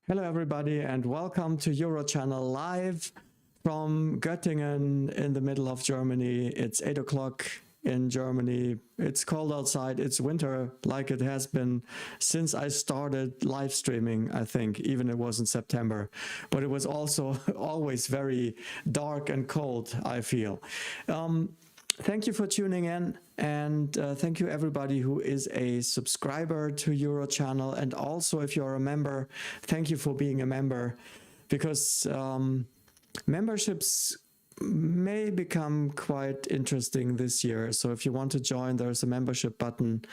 Hello everybody and welcome to UroChannel live from Göttingen in the middle of Germany. It's 8 o'clock in Germany. It's cold outside. It's winter like it has been since I started live streaming, I think, even it was in September. But it was also always very dark and cold, I feel. Thank you for tuning in, and thank you everybody who is a subscriber to UroChannel, and also if you're a member, thank you for being a member, because memberships may become quite interesting this year. So if you want to join, there's a membership button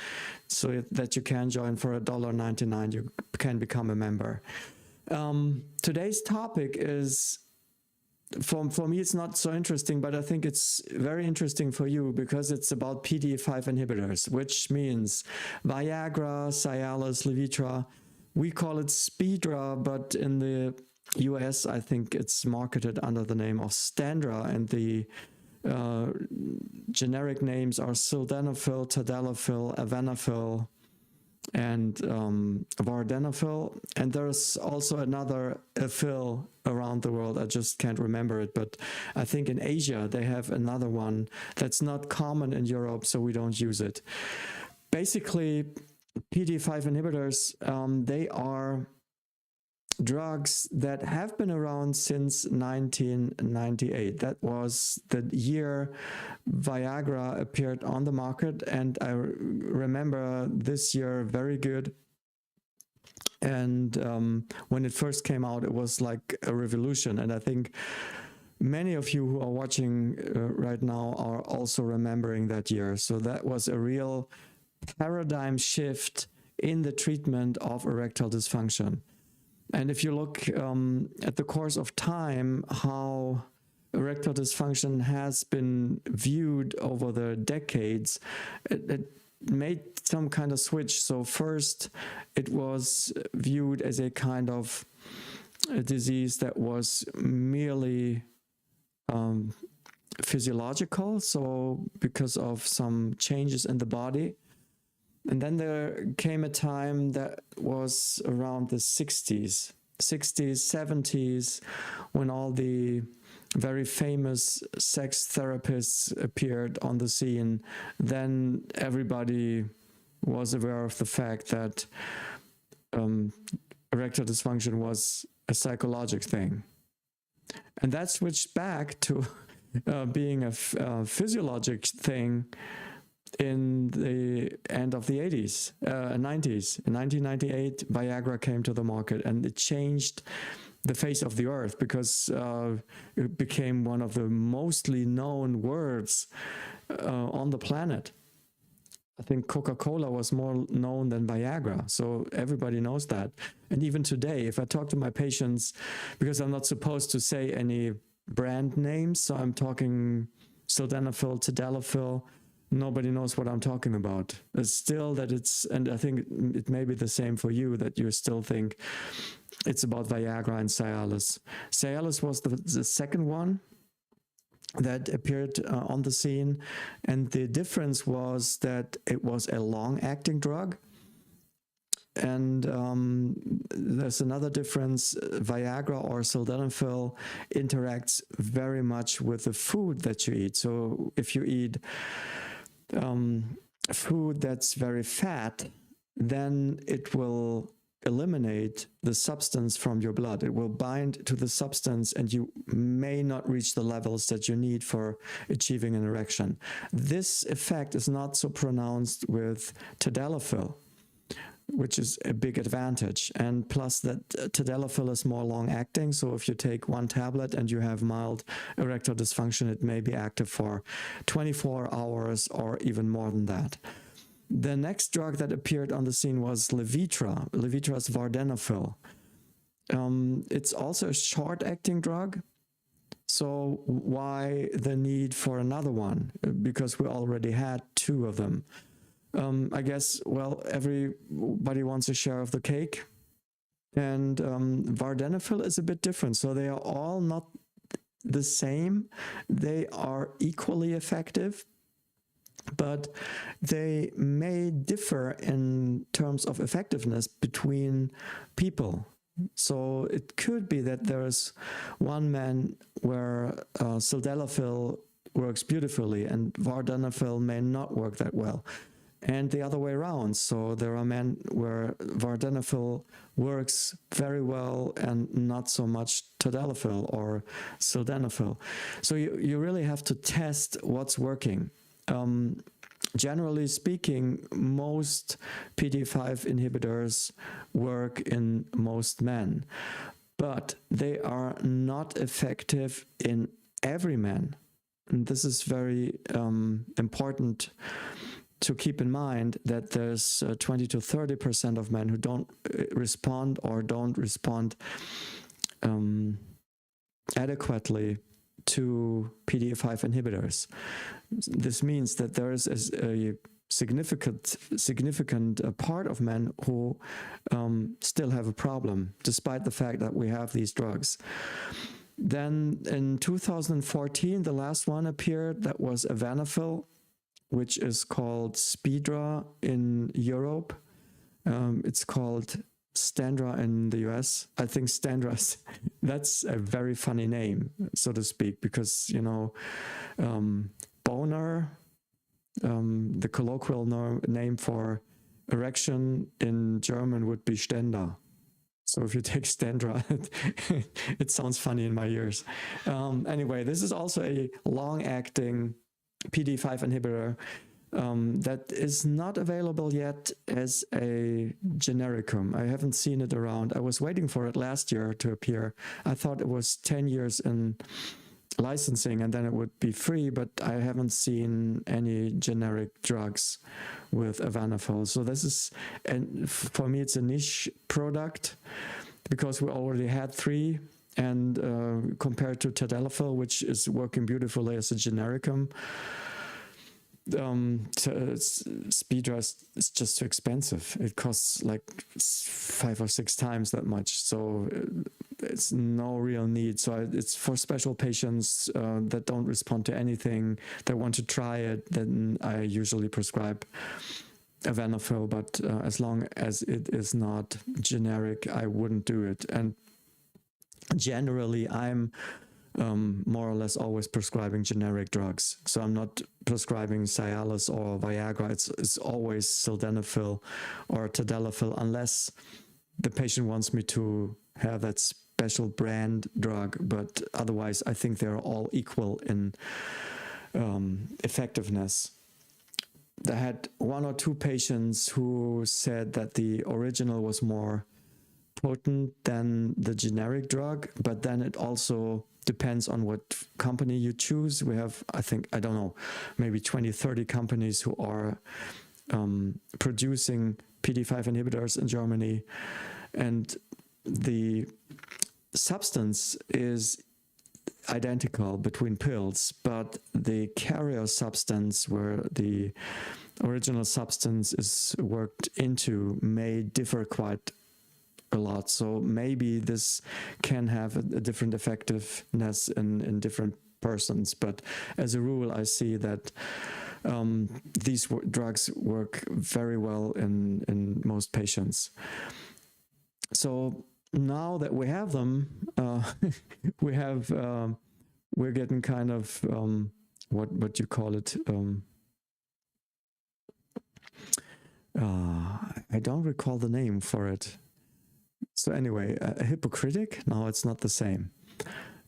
so that you can join for $1.99. You can become a member. Today's topic is, for me, it's not so interesting, but I think it's very interesting for you because it's about PDE5 inhibitors, which means Viagra, Cialis, Levitra. We call it Spedra, but in the US, I think it's marketed under the name of Stendra, and the generic names are Sildenafil, Tadalafil, Avanafil, and Vardenfil, and there's also another Afil around the world. I just can't remember it, but I think in Asia they have another one that's not common in Europe, so we don't use it. Basically, PDE5 inhibitors, they are drugs that have been around since 1998. That was the year Viagra appeared on the market, and I remember this year very good. And when it first came out, it was like a revolution, and I think many of you who are watching right now are also remembering that year. So that was a real paradigm shift in the treatment of erectile dysfunction. And if you look at the course of time, how erectile dysfunction has been viewed over the decades, it made some kind of switch. So first, it was viewed as a kind of a disease that was merely physiological, so because of some changes in the body. And then there came a time that was around the 60s, 70s, when all the very famous sex therapists appeared on the scene. Then everybody was aware of the fact that erectile dysfunction was a psychological thing. And that switched back to being a physiologic thing in the end of the 80s, 90s. In 1998, Viagra came to the market, and it changed the face of the earth because it became one of the mostly known words on the planet. I think Coca-Cola was more known than Viagra, so everybody knows that. And even today, if I talk to my patients, because I'm not supposed to say any brand names, so I'm talking Sildenafil, Tadalafil, nobody knows what I'm talking about. It's still that it's, and I think it may be the same for you, that you still think it's about Viagra and Cialis. Cialis was the second one that appeared on the scene, and the difference was that it was a long-acting drug. And there's another difference. Viagra or Sildenafil interacts very much with the food that you eat. So if you eat food that's very fat, then it will eliminate the substance from your blood. It will bind to the substance, and you may not reach the levels that you need for achieving an erection. This effect is not so pronounced with Tadalafil, which is a big advantage. And plus that Tadalafil is more long-acting, so if you take one tablet and you have mild erectile dysfunction, it may be active for 24 hours or even more than that. The next drug that appeared on the scene was Levitra. Levitra's Vardenfil. It's also a short-acting drug. So why the need for another one? Because we already had two of them. I guess, well, everybody wants a share of the cake. And Vardenfil is a bit different. So they are all not the same. They are equally effective, but they may differ in terms of effectiveness between people. So it could be that there is one man where Sildenafil works beautifully and Vardenfil may not work that well, and the other way around. So there are men where Vardenfil works very well and not so much Tadalafil or Sildenafil. So you really have to test what's working. Generally speaking, most PD5 inhibitors work in most men, but they are not effective in every man. And this is very important to keep in mind, that there's 20 to 30% of men who don't respond or don't respond adequately to PD5 inhibitors. This means that there is a significant part of men who still have a problem, despite the fact that we have these drugs. Then in 2014, the last one appeared, that was Avanafil, which is called Spedra in Europe. It's called Stendra in the US. I think Stendra, that's a very funny name, so to speak, because, you know, boner, the colloquial name for erection in German would be Stender. So if you take Stendra, it sounds funny in my ears. Anyway, this is also a long-acting PD5 inhibitor that is not available yet as a genericum. I haven't seen it around. I was waiting for it last year to appear. I thought it was 10 years in licensing and then it would be free, but I haven't seen any generic drugs with Avanafil. So this is, and for me, it's a niche product because we already had 3, and compared to Tadalafil, which is working beautifully as a genericum, Spedra is just too expensive. It costs like 5 or 6 times that much, so it's no real need. So it's for special patients that don't respond to anything, that want to try it, then I usually prescribe Avanafil, but as long as it is not generic, I wouldn't do it. And generally, I'm more or less always prescribing generic drugs. So I'm not prescribing Cialis or Viagra. It's always Sildenafil or Tadalafil, unless the patient wants me to have that special brand drug. But otherwise, I think they're all equal in effectiveness. I had 1 or 2 patients who said that the original was more potent than the generic drug, but then it also depends on what company you choose. We have, I think, I don't know, maybe 20, 30 companies who are producing PD5 inhibitors in Germany, and the substance is identical between pills, but the carrier substance where the original substance is worked into may differ quite a lot. So maybe this can have a different effectiveness in different persons, but as a rule I see that these drugs work very well in most patients. So now that we have them, we're getting kind of what you call it, I don't recall the name for it. So anyway, hypocritic? No, it's not the same.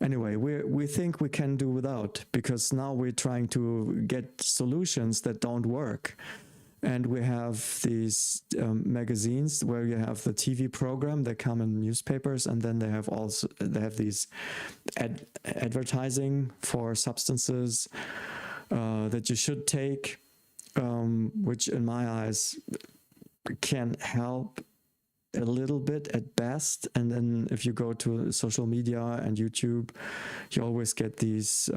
Anyway, we think we can do without, because now we're trying to get solutions that don't work. And we have these magazines where you have the TV program that come in newspapers, and then they have these advertising for substances that you should take, which in my eyes can help a little bit at best. And then if you go to social media and YouTube, you always get these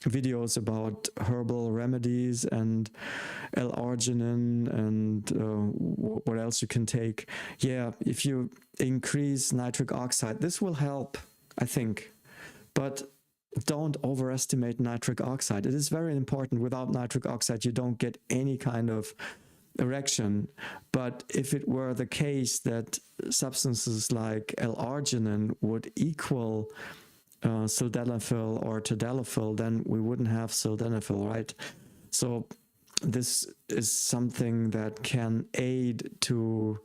videos about herbal remedies and l-arginine and what else you can take. Yeah, if you increase nitric oxide, this will help, I think. But don't overestimate nitric oxide. It is very important. Without nitric oxide, you don't get any kind of erection. But if it were the case that substances like l-arginine would equal sildenafil or tadalafil, then we wouldn't have sildenafil, right? So this is something that can aid to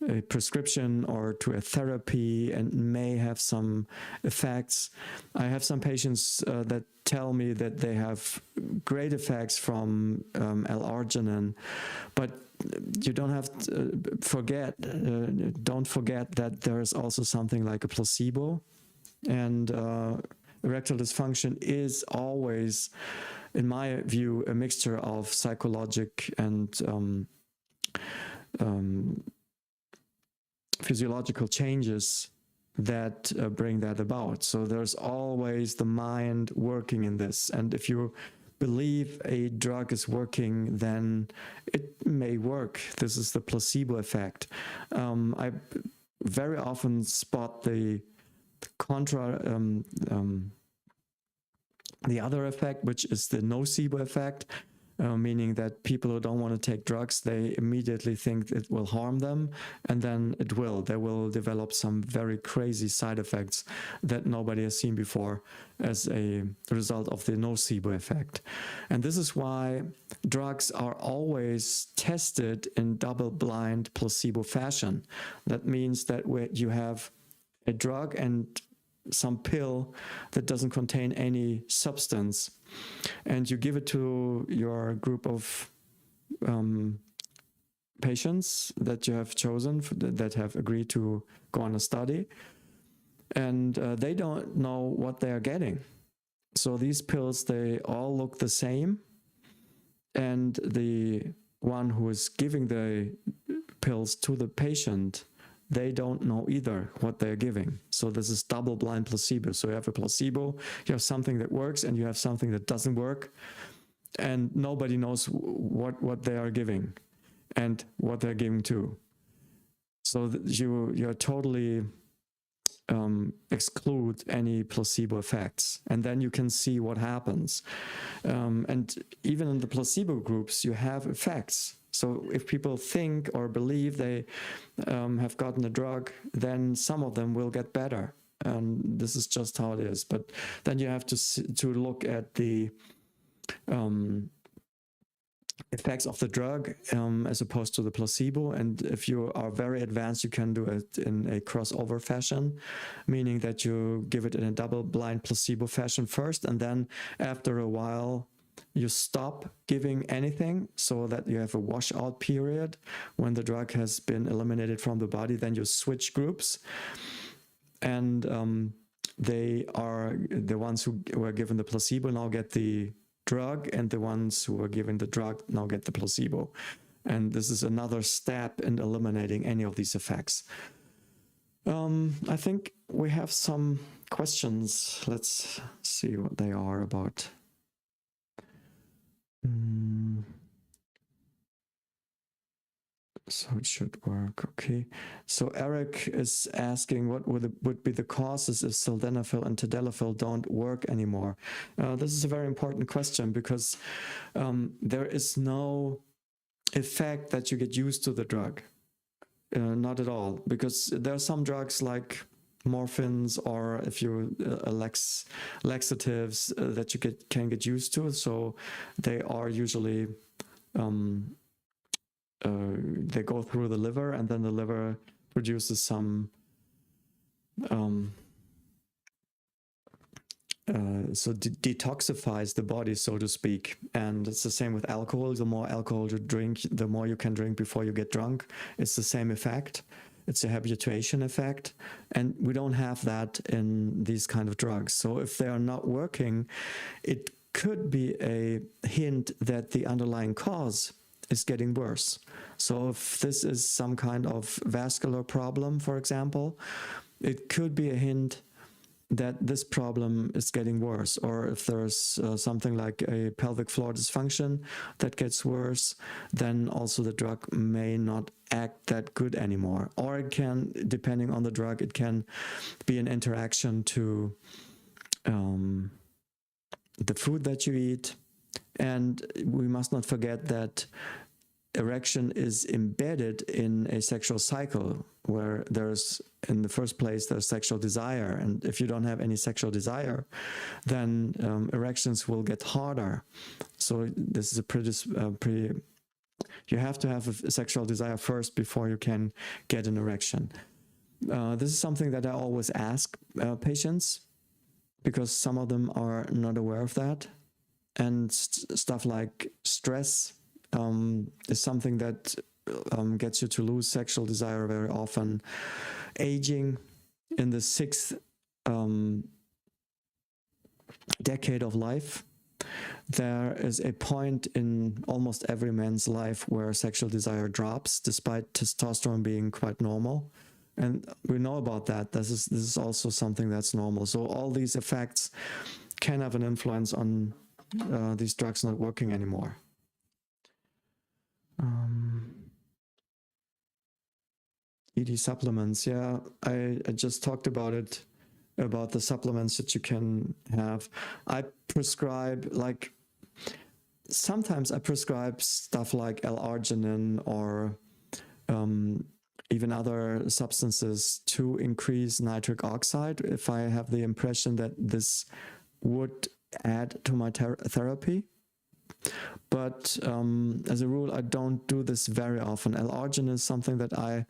a prescription or to a therapy and may have some effects. I have some patients that tell me that they have great effects from l-arginine, but you don't have to don't forget that there is also something like a placebo, and erectile dysfunction is always, in my view, a mixture of psychologic and physiological changes that bring that about. So there's always the mind working in this. And if you believe a drug is working, then it may work. This is the placebo effect. I very often spot the the other effect, which is the nocebo effect, meaning that people who don't want to take drugs, they immediately think it will harm them, and then it will. They will develop some very crazy side effects that nobody has seen before as a result of the nocebo effect. And this is why drugs are always tested in double-blind placebo fashion. That means that you have a drug and some pill that doesn't contain any substance, and you give it to your group of patients that you have chosen, that have agreed to go on a study, and they don't know what they are getting. So these pills, they all look the same, and the one who is giving the pills to the patient, they don't know either what they're giving. So this is double-blind placebo. So you have a placebo, you have something that works, and you have something that doesn't work, and nobody knows what they are giving and what they're giving to. So you're totally exclude any placebo effects, and then you can see what happens. And even in the placebo groups, you have effects. So if people think or believe they have gotten a drug, then some of them will get better. And this is just how it is. But then you have to look at the effects of the drug as opposed to the placebo. And if you are very advanced, you can do it in a crossover fashion, meaning that you give it in a double-blind placebo fashion first, and then after a while, you stop giving anything so that you have a washout period when the drug has been eliminated from the body. Then you switch groups, and they are the ones who were given the placebo now get the drug, and the ones who were given the drug now get the placebo. And this is another step in eliminating any of these effects. I think we have some questions. Let's see what they are about. So it should work. Okay. So Eric is asking what would be the causes if sildenafil and tadalafil don't work anymore. This is a very important question, because there is no effect that you get used to the drug. Not at all, because there are some drugs like morphines, or if you laxatives that you can get used to. So they are usually they go through the liver, and then the liver produces some so detoxifies the body, so to speak. And it's the same with alcohol. The more alcohol you drink, the more you can drink before you get drunk. It's the same effect. It's a habituation effect, and we don't have that in these kind of drugs. So if they are not working, it could be a hint that the underlying cause is getting worse. So if this is some kind of vascular problem, for example, it could be a hint that this problem is getting worse. Or if there's something like a pelvic floor dysfunction that gets worse, then also the drug may not act that good anymore. Or it can, depending on the drug, it can be an interaction to the food that you eat. And we must not forget that erection is embedded in a sexual cycle where there's, in the first place, there's sexual desire. And if you don't have any sexual desire, then erections will get harder. So this is a pretty you have to have a sexual desire first before you can get an erection. This is something that I always ask patients, because some of them are not aware of that. And stuff like stress is something that gets you to lose sexual desire very often. Aging, in the 6th decade of life, there is a point in almost every man's life where sexual desire drops, despite testosterone being quite normal. And we know about that. This is also something that's normal. So all these effects can have an influence on these drugs not working anymore. ED supplements, yeah, I just talked about it, about the supplements that you can have. I prescribe, like, sometimes I prescribe stuff like l-arginine or even other substances to increase nitric oxide if I have the impression that this would add to my therapy. But as a rule, I don't do this very often. L-arginine is something that I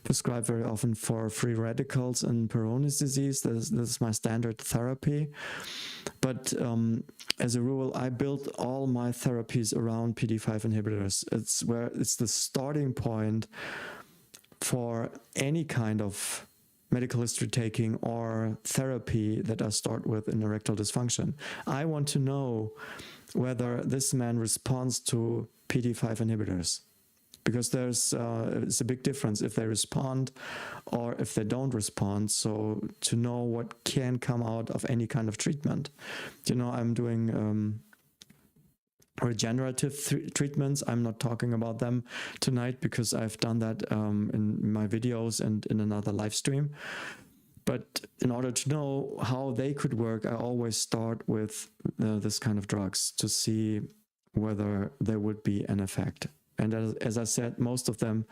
prescribe very often for free radicals and Peyronie's disease. This is my standard therapy. But as a rule, I build all my therapies around PDE5 inhibitors. It's the starting point for any kind of medical history taking or therapy that I start with in erectile dysfunction. I want to know whether this man responds to PDE5 inhibitors, because it's a big difference if they respond or if they don't respond. So to know what can come out of any kind of treatment. You know, I'm doing regenerative treatments. I'm not talking about them tonight because I've done that in my videos and in another live stream. But in order to know how they could work, I always start with this kind of drugs to see whether there would be an effect. And as I said, most of them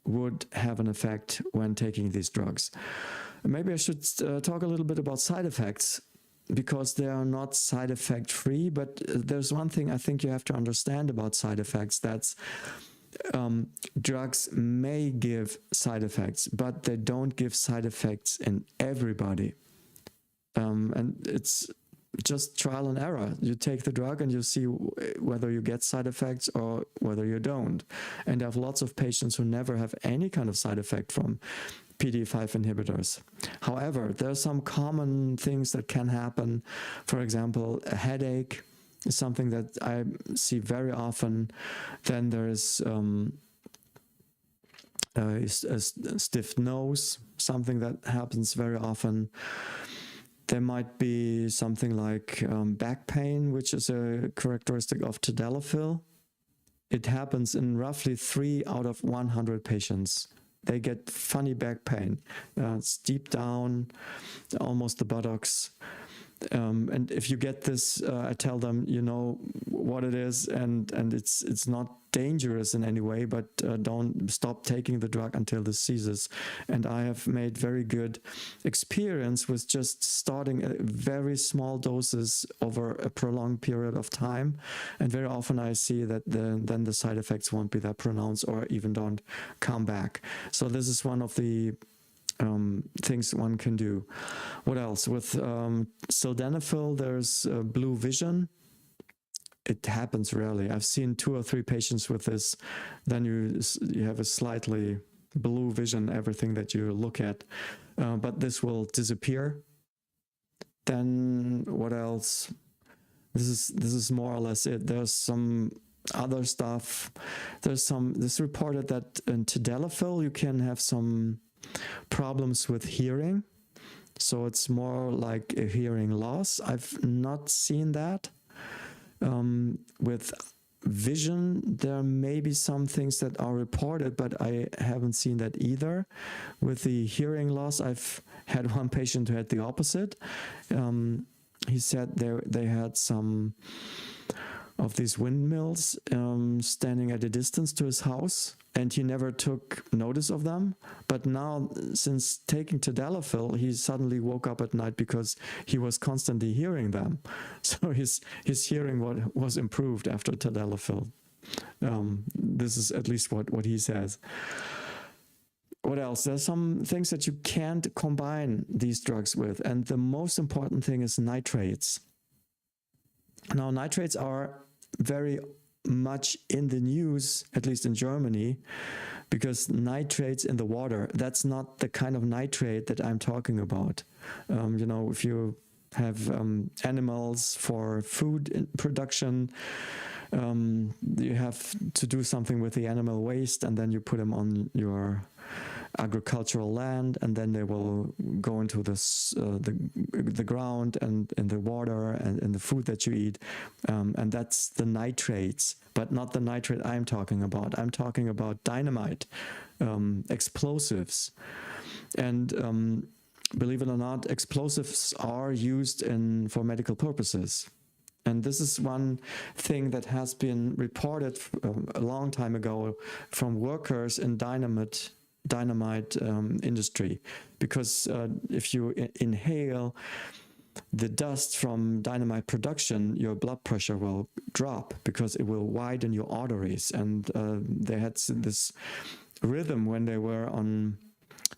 would have an effect when taking these drugs. Maybe I should talk a little bit about side effects, because they are not side effect free. But there's one thing I think you have to understand about side effects. That's drugs may give side effects, but they don't give side effects in everybody. And it's just trial and error. You take the drug and you see whether you get side effects or whether you don't. And I have lots of patients who never have any kind of side effect from PDE5 inhibitors. However, there are some common things that can happen. For example, a headache is something that I see very often. Then there is a stiff nose, something that happens very often. There might be something like back pain, which is a characteristic of Tadalafil. It happens in roughly 3 out of 100 patients. They get funny back pain. It's deep down, almost the buttocks. And if you get this, I tell them, you know what it is, and it's not dangerous in any way, but don't stop taking the drug until this ceases. And I have made very good experience with just starting at very small doses over a prolonged period of time. And very often I see that then the side effects won't be that pronounced or even don't come back. So this is one of the things one can do. What else? With Sildenafil, there's blue vision. It happens rarely. I've seen 2 or 3 patients with this. Then you have a slightly blue vision, everything that you look at. But this will disappear. Then what else? This is more or less it. There's some other stuff. This reported that in Tadalafil you can have some problems with hearing. So it's more like a hearing loss. I've not seen that. With vision, there may be some things that are reported, but I haven't seen that either. With the hearing loss, I've had one patient who had the opposite. He said they had some of these windmills standing at a distance to his house, and he never took notice of them. But now, since taking Tadalafil, he suddenly woke up at night because he was constantly hearing them. So his hearing was improved after Tadalafil. This is at least what he says. What else? There's some things that you can't combine these drugs with, and the most important thing is nitrates. Now, nitrates are very much in the news, at least in Germany, because nitrates in the water, that's not the kind of nitrate that I'm talking about. You know, if you have animals for food production, you have to do something with the animal waste, and then you put them on your agricultural land, and then they will go into this, the ground and in the water and in the food that you eat, and that's the nitrates, but not the nitrate I'm talking about. I'm talking about dynamite, explosives, and believe it or not, explosives are used for medical purposes. And this is one thing that has been reported a long time ago from workers in dynamite industry, because if you inhale the dust from dynamite production, your blood pressure will drop because it will widen your arteries. And they had this rhythm when they were on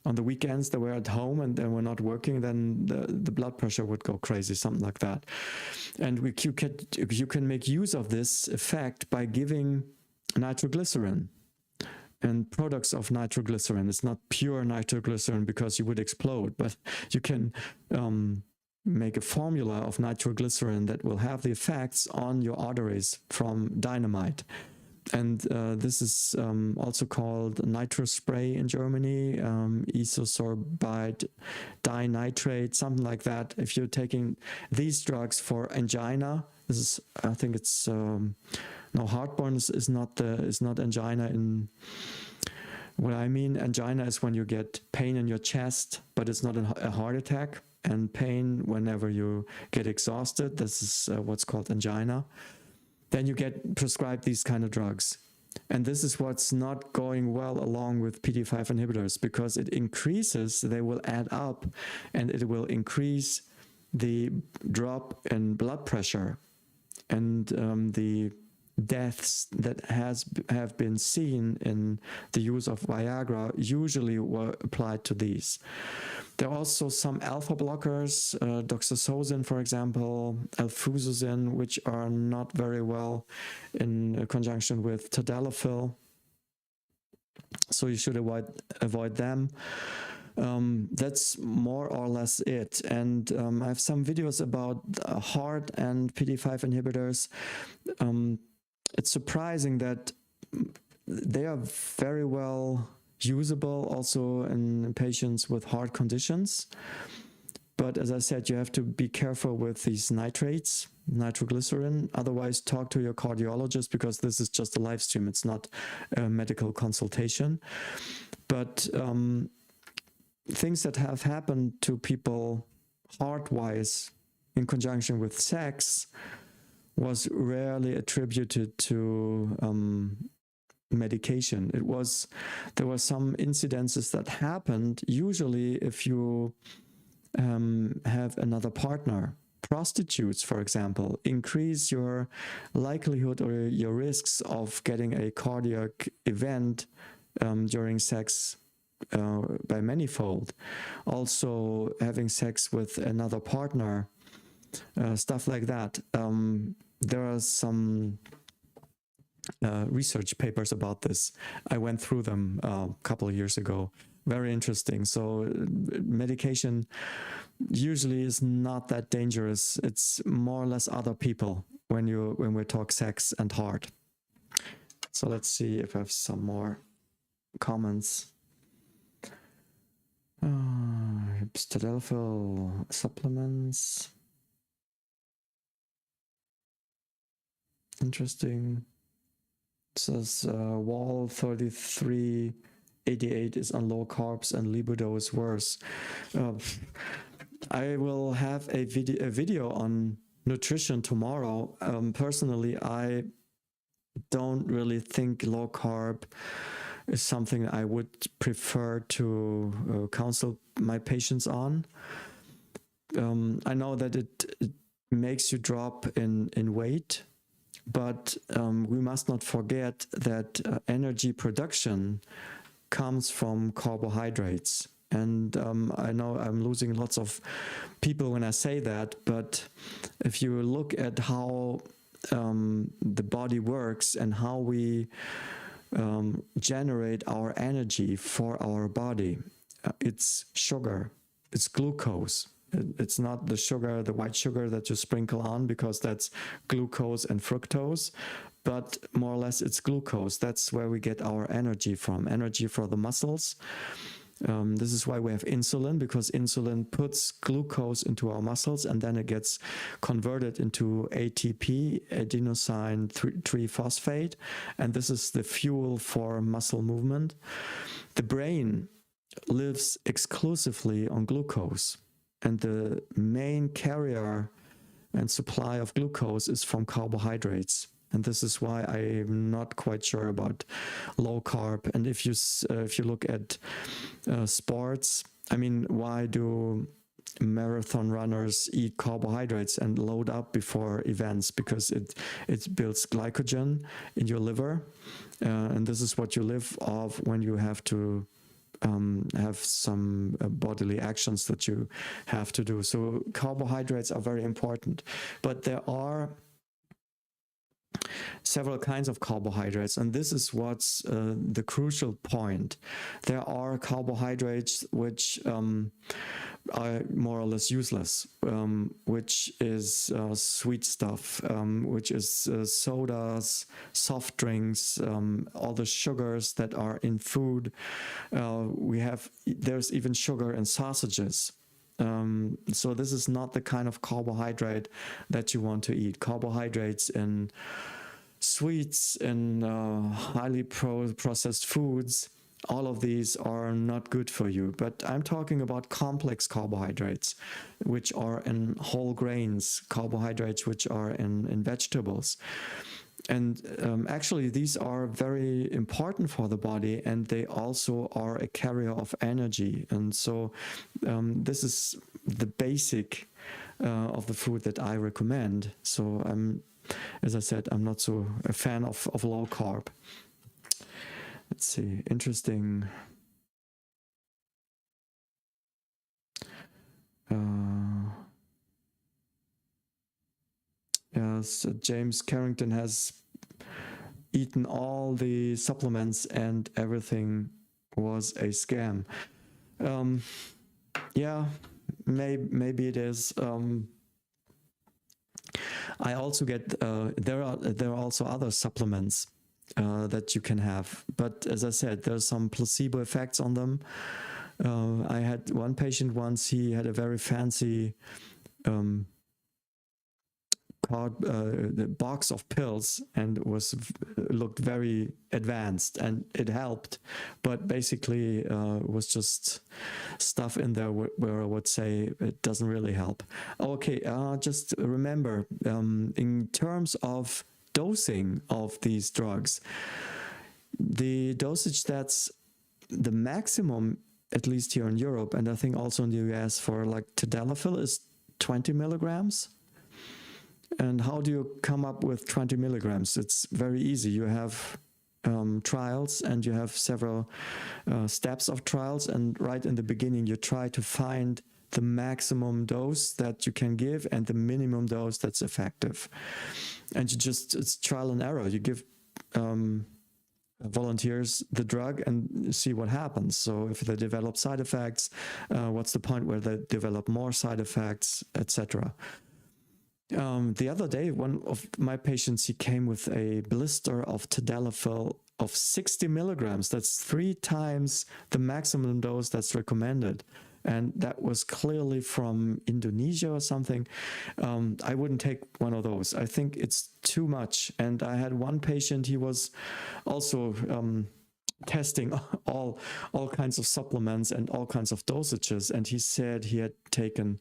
the weekends, they were at home and they were not working, then the blood pressure would go crazy, something like that. And you can make use of this effect by giving nitroglycerin and products of nitroglycerin. It's not pure nitroglycerin because you would explode, but you can make a formula of nitroglycerin that will have the effects on your arteries from dynamite. And this is also called nitro spray in Germany, isosorbide dinitrate, something like that. If you're taking these drugs for angina, this is, I think it's no, heartburn is not angina. In what I mean, angina is when you get pain in your chest, but it's not a heart attack. And pain whenever you get exhausted, this is what's called angina. Then you get prescribed these kind of drugs. And this is what's not going well along with PDE5 inhibitors, because it increases, they will add up, and it will increase the drop in blood pressure. And the deaths that have been seen in the use of Viagra usually were applied to these. There are also some alpha blockers, doxazosin, for example, alfuzosin, which are not very well in conjunction with Tadalafil. So you should avoid them. That's more or less it. And I have some videos about heart and PDE5 inhibitors. It's surprising that they are very well usable also in patients with heart conditions. But as I said, you have to be careful with these nitrates, nitroglycerin. Otherwise, talk to your cardiologist, because this is just a live stream. It's not a medical consultation. But things that have happened to people heart-wise in conjunction with sex was rarely attributed to medication. There were some incidences that happened, usually if you have another partner. Prostitutes, for example, increase your likelihood or your risks of getting a cardiac event during sex by manyfold. Also, having sex with another partner, stuff like that. There are some research papers about this. I went through them a couple of years ago. Very interesting. So medication usually is not that dangerous. It's more or less other people when we talk sex and heart. So let's see if I have some more comments. Tadalafil supplements. Interesting. It says wall 3388 is on low carbs and libido is worse. I will have a video on nutrition tomorrow, personally, I don't really think low carb is something I would prefer to counsel my patients on. I know that it makes you drop in weight, but we must not forget that energy production comes from carbohydrates. And I know I'm losing lots of people when I say that, but if you look at how the body works and how we generate our energy for our body, it's sugar, it's glucose. It's not the sugar, the white sugar that you sprinkle on, because that's glucose and fructose, but more or less it's glucose. That's where we get our energy from, energy for the muscles. This is why we have insulin, because insulin puts glucose into our muscles and then it gets converted into ATP, adenosine 3-phosphate, and this is the fuel for muscle movement. The brain lives exclusively on glucose, and the main carrier and supply of glucose is from carbohydrates. And this is why I'm not quite sure about low carb. And if you look at sports, I mean, why do marathon runners eat carbohydrates and load up before events? Because it builds glycogen in your liver, and this is what you live off when you have to have some bodily actions that you have to do. So carbohydrates are very important, but there are several kinds of carbohydrates, and this is what's the crucial point. There are carbohydrates which are more or less useless, which is sweet stuff, which is sodas, soft drinks, all the sugars that are in food. There's even sugar in sausages. So this is not the kind of carbohydrate that you want to eat. Carbohydrates in sweets and highly processed foods, all of these are not good for you. But I'm talking about complex carbohydrates, which are in whole grains, carbohydrates which are in vegetables. And actually, these are very important for the body, and they also are a carrier of energy. And so this is the basic of the food that I recommend. So as I said, I'm not so a fan of low carb. Let's see, interesting. Yes, James Carrington has eaten all the supplements and everything was a scam. Yeah, maybe it is. I also get there are also other supplements that you can have, but as I said, there's some placebo effects on them. I had one patient once, he had a very fancy the box of pills and looked very advanced, and it helped, but basically was just stuff in there where I would say it doesn't really help. Okay, just remember, in terms of dosing of these drugs, the dosage that's the maximum, at least here in Europe, and I think also in the US for like Tadalafil, is 20 milligrams. And how do you come up with 20 milligrams? It's very easy. You have trials, and you have several steps of trials, and right in the beginning you try to find the maximum dose that you can give and the minimum dose that's effective. And it's trial and error. You give volunteers the drug and see what happens. So if they develop side effects, what's the point where they develop more side effects, etc. The other day, one of my patients, he came with a blister of Tadalafil of 60 milligrams. That's 3 times the maximum dose that's recommended. And that was clearly from Indonesia or something. I wouldn't take one of those. I think it's too much. And I had one patient, he was also testing all kinds of supplements and all kinds of dosages. And he said he had taken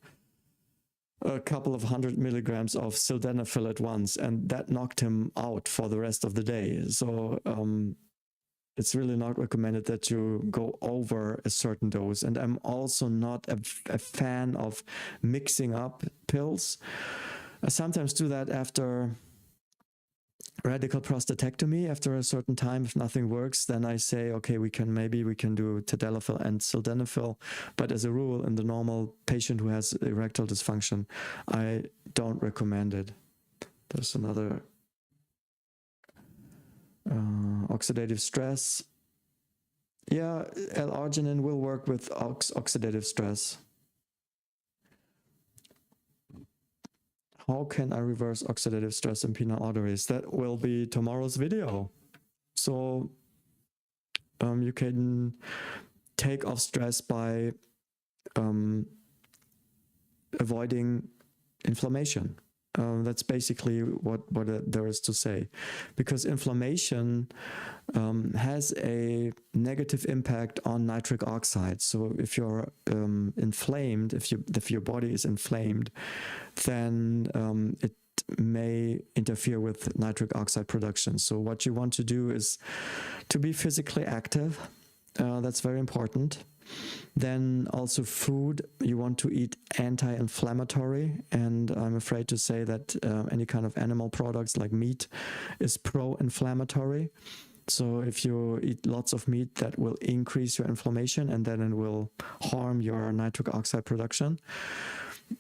a couple of 100 milligrams of sildenafil at once, and that knocked him out for the rest of the day. So it's really not recommended that you go over a certain dose. And I'm also not a fan of mixing up pills. I sometimes do that after radical prostatectomy. After a certain time, if nothing works, then I say, okay, maybe we can do Tadalafil and Sildenafil. But as a rule, in the normal patient who has erectile dysfunction, I don't recommend it. There's another oxidative stress. Yeah, l-arginine will work with oxidative stress. How can I reverse oxidative stress in penile arteries? That will be tomorrow's video. So you can take off stress by avoiding inflammation. That's basically what there is to say, because inflammation has a negative impact on nitric oxide. So if you're inflamed, if your body is inflamed, then it may interfere with nitric oxide production. So what you want to do is to be physically active. That's very important. Then also food, you want to eat anti-inflammatory, and I'm afraid to say that any kind of animal products like meat is pro-inflammatory. So if you eat lots of meat, that will increase your inflammation, and then it will harm your nitric oxide production.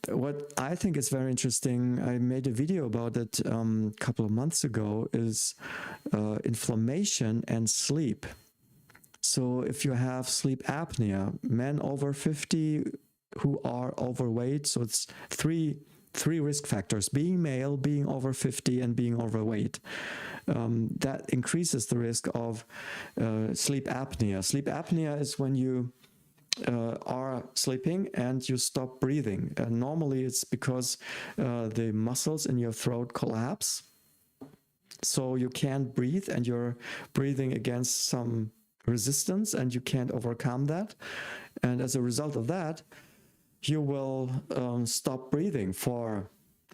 What I think is very interesting, I made a video about it a couple of months ago, is inflammation and sleep. So if you have sleep apnea, men over 50 who are overweight, so it's three risk factors: being male, being over 50, and being overweight. That increases the risk of sleep apnea. Sleep apnea is when you are sleeping and you stop breathing. Normally it's because the muscles in your throat collapse, so you can't breathe, and you're breathing against some resistance, and you can't overcome that. And as a result of that, you will stop breathing for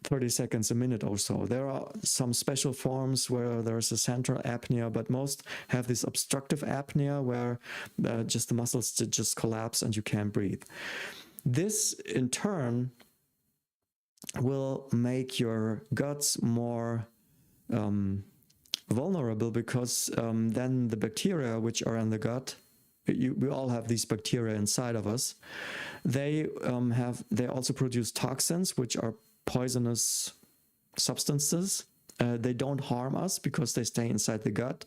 30 seconds, a minute or so. There are some special forms where there's a central apnea, but most have this obstructive apnea where just the muscles just collapse and you can't breathe. This in turn will make your guts more vulnerable, because then the bacteria which are in the gut, we all have these bacteria inside of us, they also produce toxins, which are poisonous substances. They don't harm us because they stay inside the gut.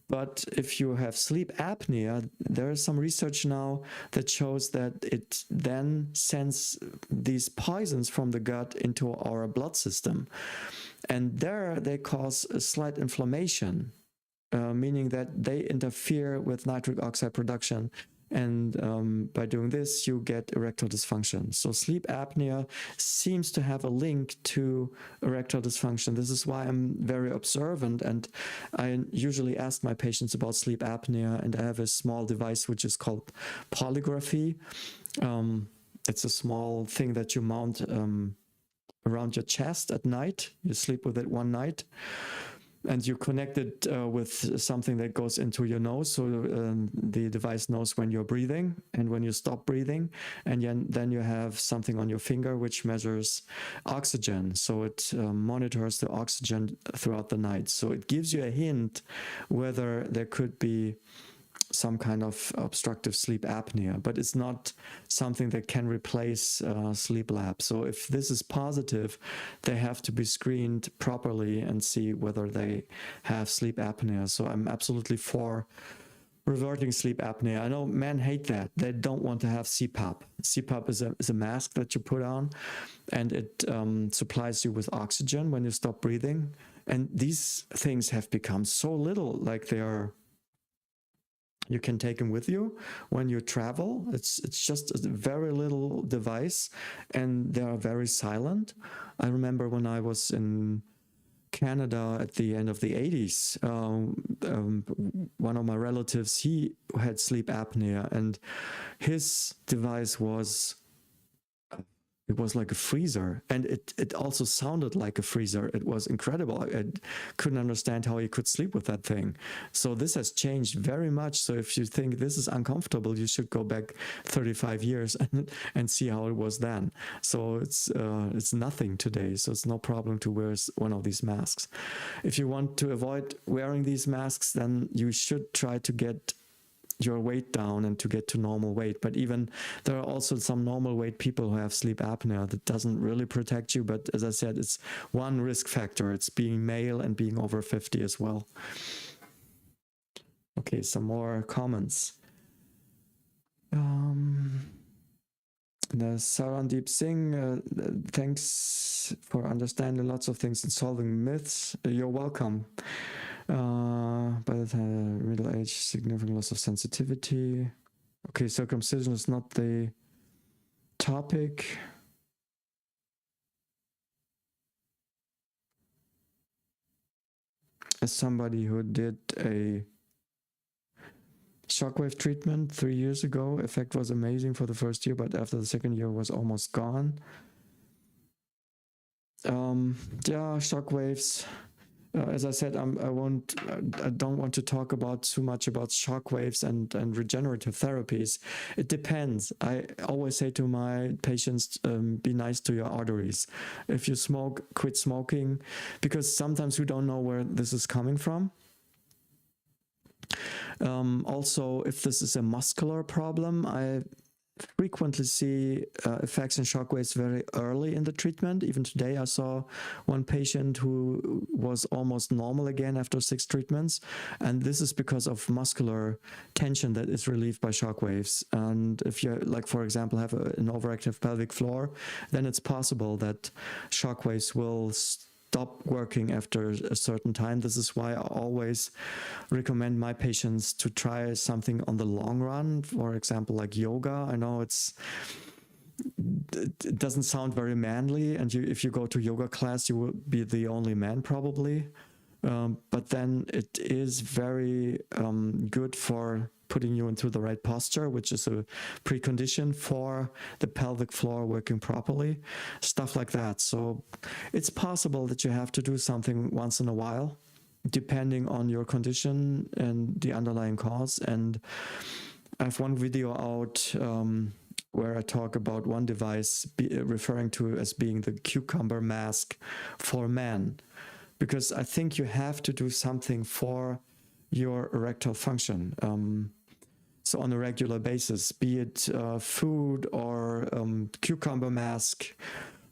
But if you have sleep apnea, there is some research now that shows that it then sends these poisons from the gut into our blood system. And there they cause a slight inflammation, meaning that they interfere with nitric oxide production. And by doing this, you get erectile dysfunction. So sleep apnea seems to have a link to erectile dysfunction. This is why I'm very observant, and I usually ask my patients about sleep apnea, and I have a small device which is called polygraphy. It's a small thing that you mount around your chest at night. You sleep with it one night, and you connect it with something that goes into your nose, so the device knows when you're breathing and when you stop breathing. And then you have something on your finger which measures oxygen, so it monitors the oxygen throughout the night. So it gives you a hint whether there could be some kind of obstructive sleep apnea, but it's not something that can replace sleep lab. So if this is positive, they have to be screened properly and see whether they have sleep apnea. So I'm absolutely for reverting sleep apnea. I know men hate that. They don't want to have CPAP. CPAP is a mask that you put on, and it supplies you with oxygen when you stop breathing. And these things have become so little, like you can take them with you when you travel. It's just a very little device, and they are very silent. I remember when I was in Canada at the end of the 80s, one of my relatives, he had sleep apnea, and his device was it was like a freezer, and it also sounded like a freezer. It was incredible. I couldn't understand how he could sleep with that thing. So this has changed very much. So if you think this is uncomfortable, you should go back 35 years and see how it was then. So it's nothing today. So it's no problem to wear one of these masks. If you want to avoid wearing these masks, then you should try to get your weight down and to get to normal weight. But even there are also some normal weight people who have sleep apnea that doesn't really protect you. But as I said, it's one risk factor. It's being male and being over 50 as well. Okay, some more comments. Sarandeep Singh, thanks for understanding lots of things and solving myths. You're welcome. By the time middle age, significant loss of sensitivity. Okay, circumcision is not the topic. As somebody who did a shockwave treatment 3 years ago, effect was amazing for the first year, but after the second year was almost gone. Yeah, shockwaves. As I said, I don't want to talk about too much about shockwaves and regenerative therapies. It depends. I always say to my patients, be nice to your arteries. If you smoke, quit smoking, because sometimes we don't know where this is coming from. Also, if this is a muscular problem, I frequently see effects and shockwaves very early in the treatment. Even today I saw one patient who was almost normal again after 6 treatments, and this is because of muscular tension that is relieved by shockwaves. And if you, like for example, have an overactive pelvic floor, then it's possible that shockwaves will stop working after a certain time. This is why I always recommend my patients to try something on the long run, for example, like yoga. I know it doesn't sound very manly, and if you go to yoga class, you will be the only man probably. But then it is very good for putting you into the right posture, which is a precondition for the pelvic floor working properly, stuff like that. So it's possible that you have to do something once in a while, depending on your condition and the underlying cause. And I have one video out where I talk about one device referring to as being the cucumber mask for men, because I think you have to do something for your erectile function. So on a regular basis, be it food or cucumber mask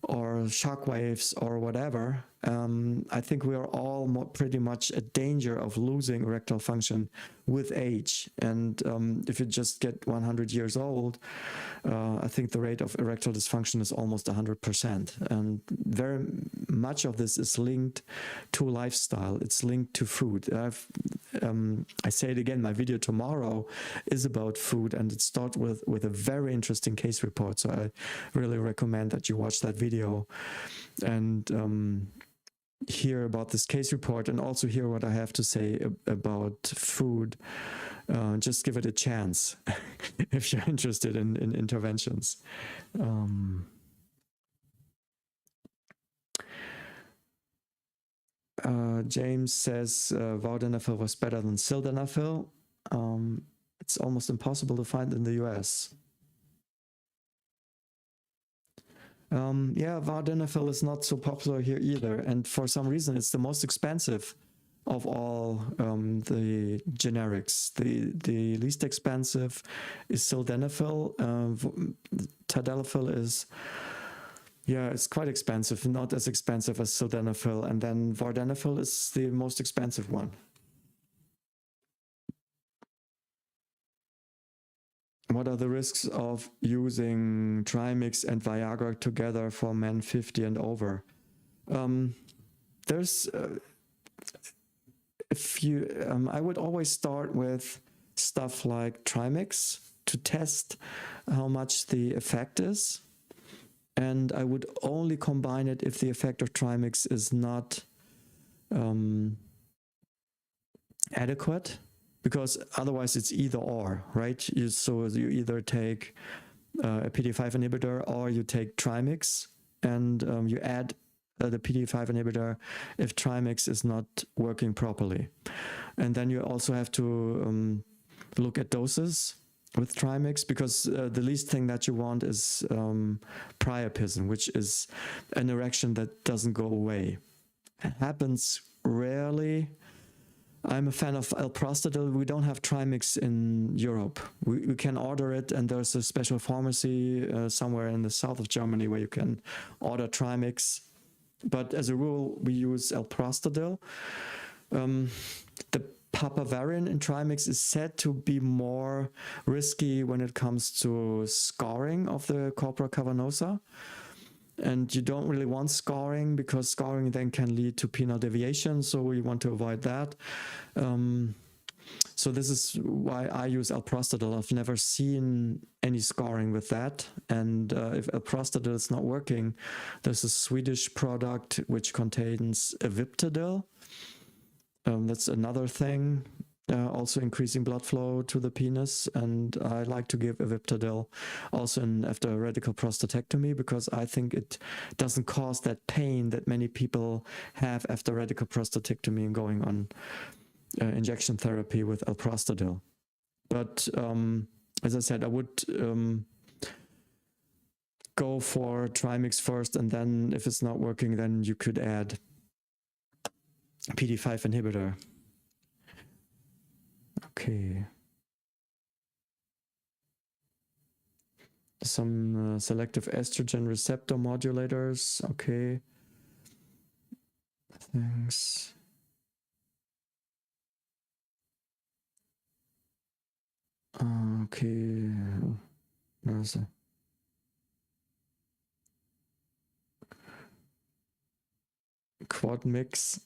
or shockwaves or whatever, I think we are all pretty much at danger of losing erectile function with age. And if you just get 100 years old, I think the rate of erectile dysfunction is almost 100%. And very much of this is linked to lifestyle. It's linked to food. I say it again, my video tomorrow is about food, and it starts with a very interesting case report. So I really recommend that you watch that video and hear about this case report, and also hear what I have to say about food. Just give it a chance if you're interested in interventions. James says Vardenfil was better than Sildenafil. It's almost impossible to find in the US. Yeah, Vardenfil is not so popular here either, and for some reason it's the most expensive of all the generics. The least expensive is Sildenafil. Tadalafil is, yeah, it's quite expensive, not as expensive as Sildenafil, and then Vardenfil is the most expensive one. What are the risks of using Trimix and Viagra together for men 50 and over? There's, I would always start with stuff like Trimix to test how much the effect is. And I would only combine it if the effect of Trimix is not adequate. Because otherwise it's either or, right? So you either take a PD5 inhibitor, or you take Trimix and you add the PD5 inhibitor if Trimix is not working properly. And then you also have to look at doses with Trimix, because the least thing that you want is priapism, which is an erection that doesn't go away. It happens rarely. I'm a fan of L-Prostadil. We don't have Trimix in Europe. We can order it, and there's a special pharmacy somewhere in the south of Germany where you can order Trimix. But as a rule, we use L-Prostadil. The papaverine in Trimix is said to be more risky when it comes to scarring of the corpora cavernosa. And you don't really want scarring, because scarring then can lead to penile deviation, so we want to avoid that. So this is why I use L-Prostadil. I've never seen any scarring with that. And if L-Prostadil is not working, there's a Swedish product which contains Eviptadil. That's another thing, also increasing blood flow to the penis. And I like to give Eviptadil also after radical prostatectomy, because I think it doesn't cause that pain that many people have after radical prostatectomy and going on injection therapy with L-Prostadil. But as I said, I would go for Trimix first, and then if it's not working, then you could add PD5 inhibitor. Okay. Some selective estrogen receptor modulators. Okay. Thanks. Okay. There's a quad mix.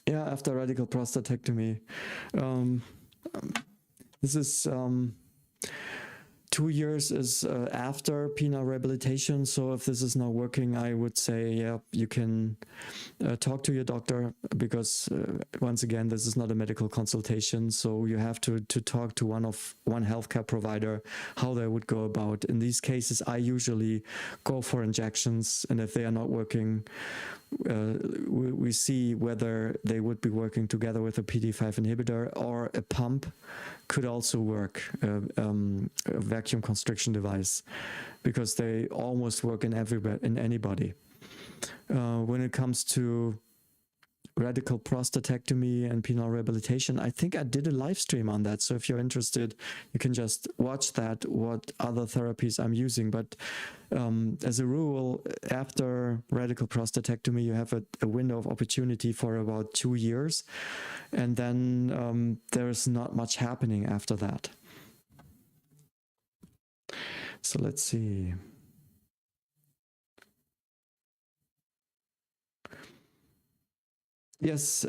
Yeah, after radical prostatectomy. This is 2 years is after penile rehabilitation. So if this is not working, I would say, yeah, you can talk to your doctor, because once again, this is not a medical consultation. So you have to talk to one healthcare provider, how they would go about. In these cases, I usually go for injections, and if they are not working, we see whether they would be working together with a PD5 inhibitor, or a pump could also work, a vacuum constriction device, because they almost work in anybody. When it comes to radical prostatectomy and penile rehabilitation, I think I did a live stream on that. So if you're interested, you can just watch that, what other therapies I'm using. But as a rule, after radical prostatectomy, you have a window of opportunity for about 2 years. And then there's not much happening after that. So let's see. Yes,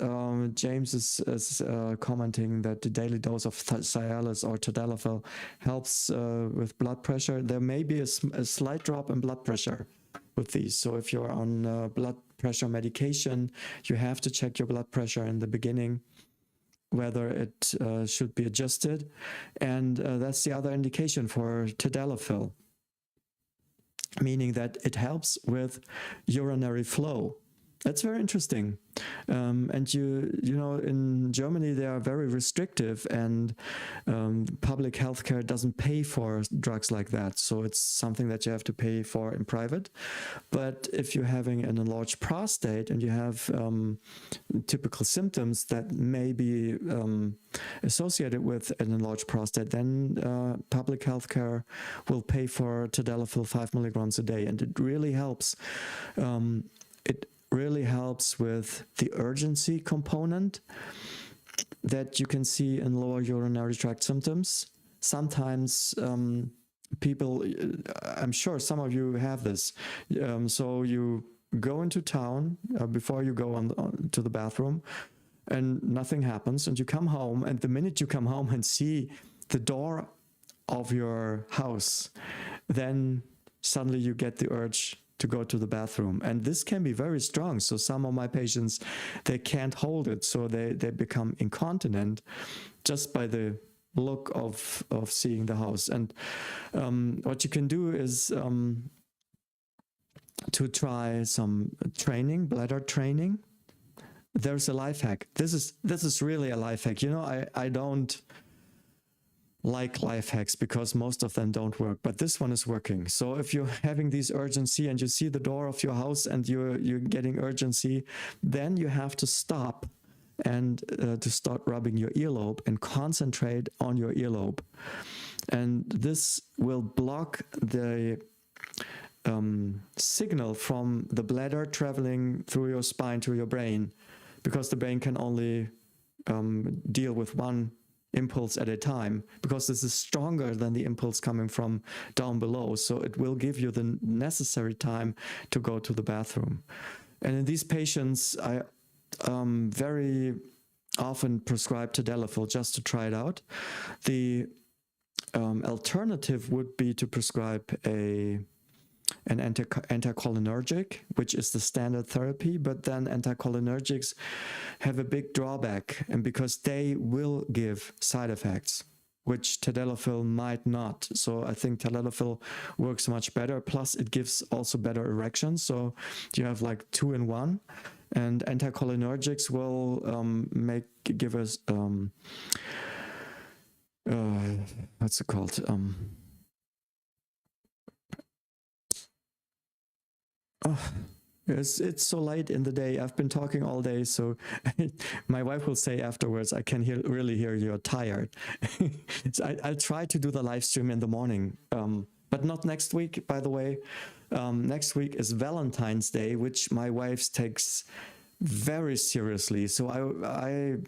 James is commenting that the daily dose of Cialis or Tadalafil helps with blood pressure. There may be a slight drop in blood pressure with these. So if you're on blood pressure medication, you have to check your blood pressure in the beginning, whether it should be adjusted. And that's the other indication for Tadalafil, meaning that it helps with urinary flow. That's very interesting. And you know, in Germany, they are very restrictive, and public healthcare doesn't pay for drugs like that. So it's something that you have to pay for in private. But if you're having an enlarged prostate and you have typical symptoms that may be associated with an enlarged prostate, then public healthcare will pay for Tadalafil 5 milligrams a day. And it really helps. It really helps with the urgency component that you can see in lower urinary tract symptoms. Sometimes people, I'm sure some of you have this. So you go into town before you go on to the bathroom, and nothing happens, and you come home, and the minute you come home and see the door of your house, then suddenly you get the urge to go to the bathroom. And this can be very strong. So some of my patients, they can't hold it. So they become incontinent just by the look of seeing the house. And what you can do is to try some training, bladder training. There's a life hack. This is really a life hack. You know, I don't like life hacks because most of them don't work, but this one is working. So if you're having this urgency and you see the door of your house and you're getting urgency, then you have to stop and to start rubbing your earlobe and concentrate on your earlobe. And this will block the signal from the bladder traveling through your spine to your brain, because the brain can only deal with one impulse at a time, because this is stronger than the impulse coming from down below. So it will give you the necessary time to go to the bathroom. And in these patients, I very often prescribe Tadalafil just to try it out. The alternative would be to prescribe an anticholinergic, which is the standard therapy, but then anticholinergics have a big drawback, and because they will give side effects, which Tadalafil might not. So I think Tadalafil works much better, plus it gives also better erections. So you have like 2 in 1, and anticholinergics will give us what's it called? It's so late in the day. I've been talking all day, so my wife will say afterwards, I can really hear you're tired. So I'll try to do the live stream in the morning, but not next week, by the way. Next week is Valentine's Day, which my wife takes very seriously. So I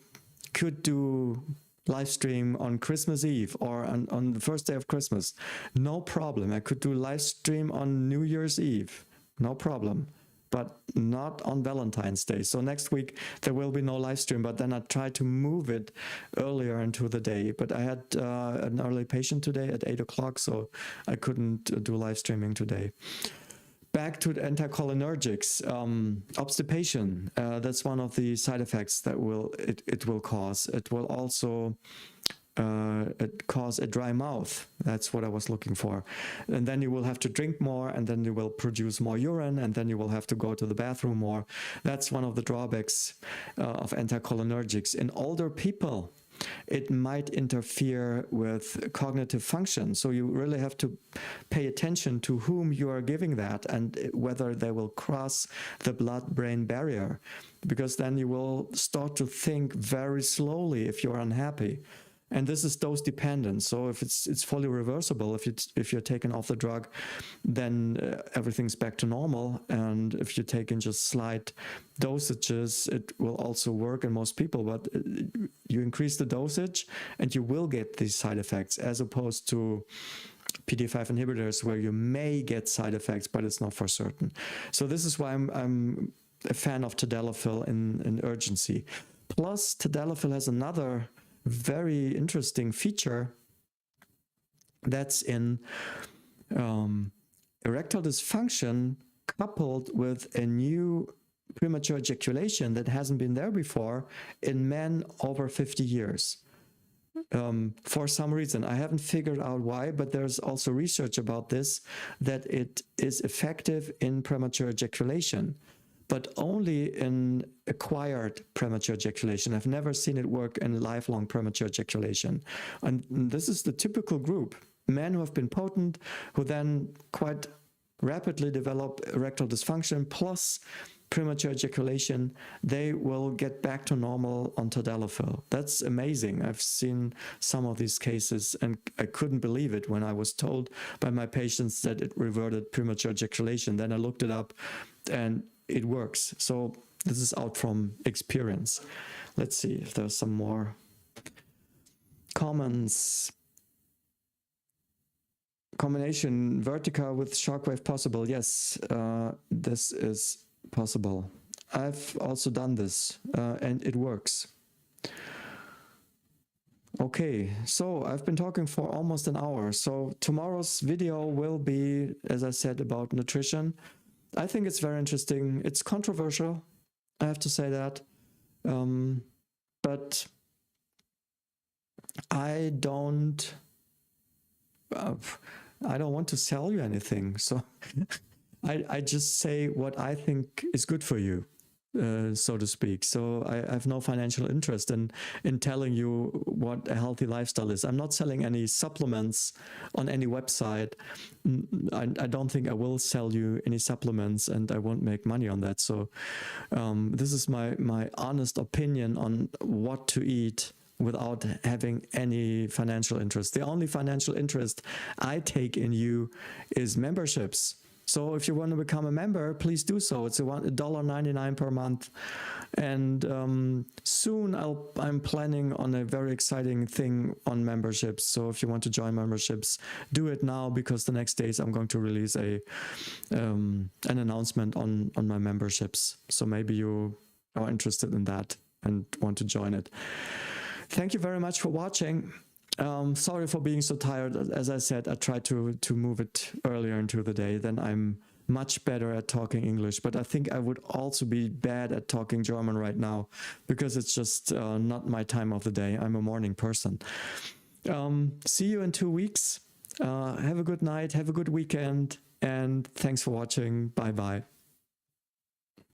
could do live stream on Christmas Eve or on the first day of Christmas. No problem. I could do live stream on New Year's Eve. No problem, but not on Valentine's Day. So next week there will be no live stream, but then I try to move it earlier into the day. But I had an early patient today at 8 o'clock, so I couldn't do live streaming today. Back to the anticholinergics, obstipation. That's one of the side effects that it will cause. It will also cause a dry mouth. That's what I was looking for. And then you will have to drink more, and then you will produce more urine, and then you will have to go to the bathroom more. That's one of the drawbacks of anticholinergics. In older people, it might interfere with cognitive function. So you really have to pay attention to whom you are giving that and whether they will cross the blood-brain barrier, because then you will start to think very slowly if you're unhappy. And this is dose dependent. So if it's fully reversible, if you're taken off the drug, then everything's back to normal. And if you take in just slight dosages, it will also work in most people. But you increase the dosage and you will get these side effects, as opposed to PDE5 inhibitors, where you may get side effects, but it's not for certain. So this is why I'm a fan of Tadalafil in urgency. Plus, Tadalafil has another very interesting feature that's in erectile dysfunction coupled with a new premature ejaculation that hasn't been there before in men over 50 years. For some reason, I haven't figured out why, but there's also research about this, that it is effective in premature ejaculation, but only in acquired premature ejaculation. I've never seen it work in lifelong premature ejaculation. And this is the typical group: men who have been potent, who then quite rapidly develop erectile dysfunction plus premature ejaculation. They will get back to normal on Tadalafil. That's amazing. I've seen some of these cases and I couldn't believe it when I was told by my patients that it reverted premature ejaculation. Then I looked it up and it works. So this is out from experience. Let's see if there's some more comments. Combination vertica with shockwave possible. Yes, this is possible. I've also done this and it works. Okay, so I've been talking for almost an hour. So tomorrow's video will be, as I said, about nutrition. I think it's very interesting. It's controversial, I have to say that. But I don't want to sell you anything. So I just say what I think is good for you, so to speak. So I have no financial interest in telling you what a healthy lifestyle is. I'm not selling any supplements on any website. I don't think I will sell you any supplements, and I won't make money on that. So this is my honest opinion on what to eat without having any financial interest. The only financial interest I take in you is memberships. So if you want to become a member, please do so. It's $1.99 per month. And soon I'm planning on a very exciting thing on memberships. So if you want to join memberships, do it now, because the next days I'm going to release an announcement on my memberships. So maybe you are interested in that and want to join it. Thank you very much for watching. Sorry for being so tired. As I said, I tried to move it earlier into the day. Then I'm much better at talking English. But I think I would also be bad at talking German right now, because it's just not my time of the day. I'm a morning person. See you in 2 weeks. Have a good night. Have a good weekend. And thanks for watching. Bye-bye.